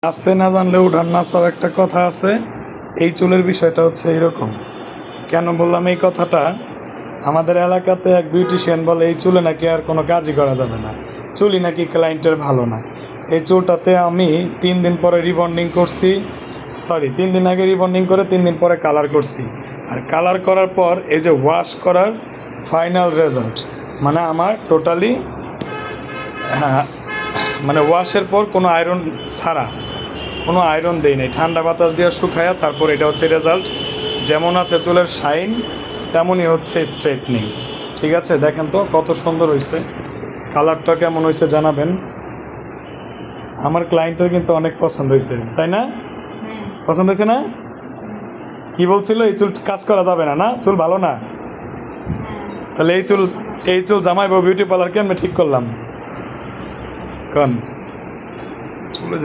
আসতে না জানলে উঠান নাচার একটা কথা আছে। এই চুলের বিষয়টা হচ্ছে এরকম। কেন বললাম এই কথাটা? আমাদের এলাকাতে এক বিউটিশিয়ান বলে এই চুলে নাকি আর কোনো কাজই করা যাবে না, চুলই নাকি ক্লায়েন্টের ভালো না। এই চুলটাতে আমি 3 দিন পরে রিবন্ডিং করছি, 3 দিন আগে রিবন্ডিং করে 3 দিন পরে কালার করছি। আর কালার করার পর এই যে ওয়াশ করার ফাইনাল রেজাল্ট, মানে আমার টোটালি মানে ওয়াশের পর কোনো আয়রন ছাড়া, কোনো আয়রন দেই নাই, ঠান্ডা বাতাস দিয়ে শুকায়া তারপর এটা হচ্ছে রেজাল্ট। যেমন আছে চুলের শাইন, তেমনই হচ্ছে স্ট্রেটনিং। ঠিক আছে, দেখেন তো কত সুন্দর হয়েছে, কালারটা কেমন হয়েছে জানাবেন। আমার ক্লায়েন্টের কিন্তু অনেক পছন্দ হয়েছে, তাই না? পছন্দ হয়েছে না? কি বলছিল এই চুল কাজ করা যাবে না, না চুল ভালো না? তাহলে এই চুল জামাই বিউটি পার্লার কেমনে ঠিক করলাম কোন?